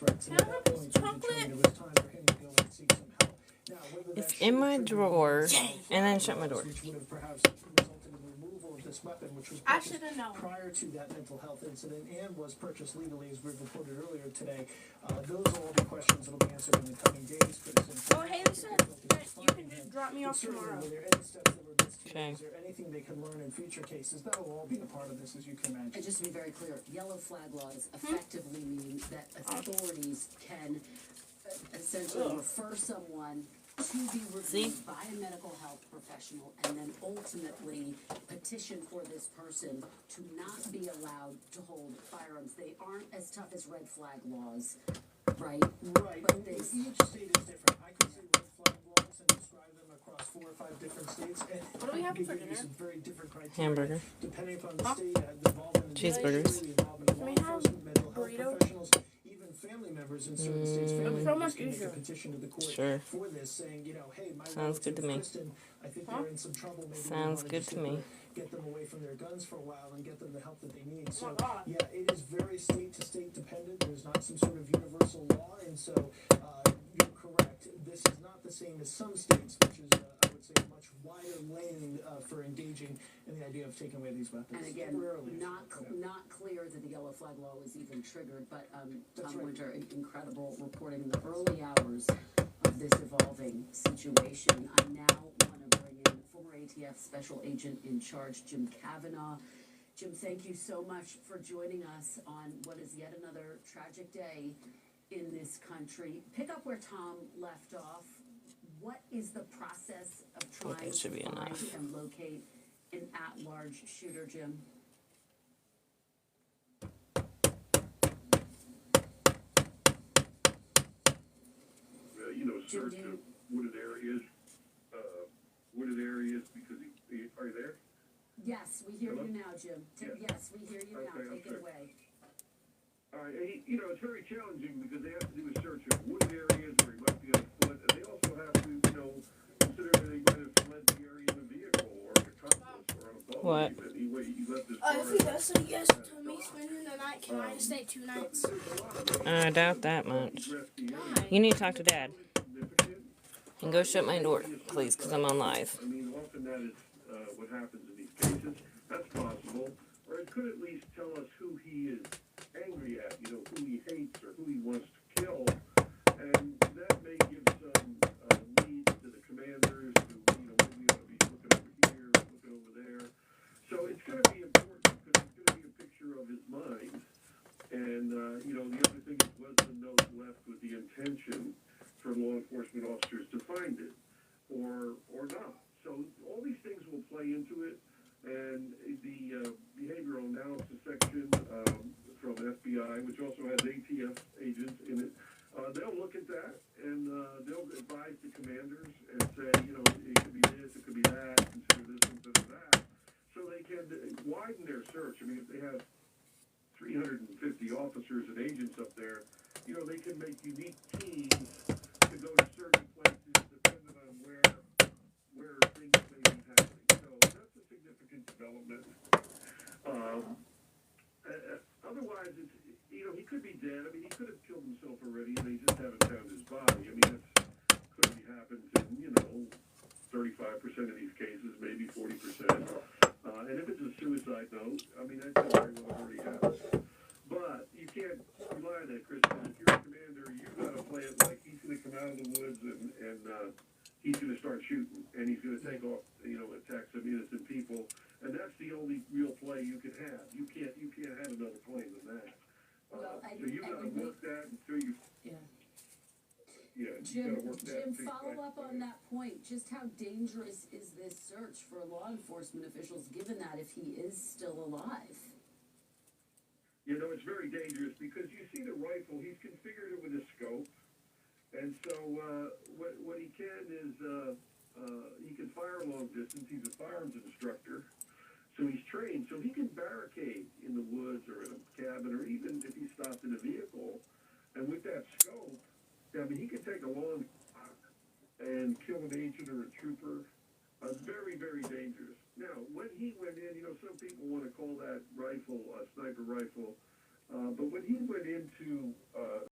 experts, and at that point, we determined it was time for him to go and seek some help. Now, whether It's in my drawer, and then shut my door. which would have perhaps resulted in the removal of this weapon, which was purchased prior to that mental health incident and was purchased legally, as we've reported earlier today. Those will all be questions that will be answered in the coming days. Oh, hey, listen, you can just drop me off tomorrow. Were there any steps that were missed here? Okay. Is there anything they can learn in future cases? That will all be a part of this, as you can imagine. And just to be very clear, yellow flag laws effectively mean that authorities can essentially refer someone to be reviewed by a medical health professional and then ultimately petition for this person to not be allowed to hold firearms. They aren't as tough as red flag laws, right? Right. But they, Each state is different. I could say red flag laws and describe them across 4 or 5 different states, and What do we I have could for give you dinner? some very different criteria. Hamburger. Depending upon the state, the involvement in Cheeseburgers. the involvement of law we have enforcement, mental health burrito? professionals, even family members in certain states. Family So members much can make a easier. petition to the court Sure. for this, saying, you know, hey, my Sounds good to me. Kristen, I think they're in some trouble. Maybe we Sounds wanna good just to me. get them away from their guns for a while and get them the help that they need. Oh So, my God. yeah, it is very state to state dependent. There's not some sort of universal law, and so you're correct. This is not the same as some states, which is, I would say, a much wider lane for engaging in the idea of taking away these weapons. and again, Rarely. not clear that the yellow flag law was even triggered, but That's Tom right. Winter, incredible reporting in the early hours of this evolving situation. I now want to bring in former ATF Special Agent in Charge, Jim Kavanaugh. Jim, thank you so much for joining us on what is yet another tragic day in this country. Pick up where Tom left off. What is the process of trying that should be to find enough. and locate an at-large shooter, Jim? Jim, search of wooded areas because are you there? Yes, we hear Hello? you now, Jim. Yes, we hear you now. Okay, Take it okay. away. All right, and it's very challenging because they have to do a search of wooded areas where he might be on foot, and they also have to, consider that he might have fled the area in a vehicle or an accomplice or on a boat. What? Even. He left his car. If he does say yes to me spending the night, can I stay 2 nights? I doubt that much. Why? You need to talk to Dad. And go shut my door, please, because I'm on live. I mean, often that is what happens in these cases. That's possible. Or it could at least tell us who he is angry at, who he hates or who he wants to kill. And that may give some leads to the commanders who, maybe ought to be looking over here, looking over there. So it's going to be important because it's going to be a picture of his mind. And, the other thing is, was the note left with the intention for law enforcement officers to find it or not. So all these things will play into it, and the behavioral analysis section from FBI, which also has ATF agents in it, they'll look at that and they'll advise the commanders and say, it could be this, it could be that, consider this, consider that, so they can widen their search. I mean, if they have 350 officers and agents up there, they can make unique teams to go to certain places depending on where things may be happening. So that's a significant development. Otherwise, it's, he could be dead. I mean, he could have killed himself already, and they just haven't found his body. I mean, that clearly happens in, 35% of these cases, maybe 40%. And if it's a suicide note, I mean, that very well already happens. But you can't rely on that, Kristen. If you're a commander, you've got to play it like he's going to come out of the woods and he's going to start shooting, and he's going to take off, attack some innocent people, and that's the only real play you can have. You can't have another play than that. So you've got to work that until you. Yeah. Jim, follow up on that point. Just how dangerous is this search for law enforcement officials, given that if he is still alive? It's very dangerous because you see the rifle, he's configured it with a scope. And so what he can is he can fire long distance. He's a firearms instructor. So he's trained. So he can barricade in the woods or in a cabin or even if he's stopped in a vehicle. And with that scope, I mean, he can take a long shot and kill an agent or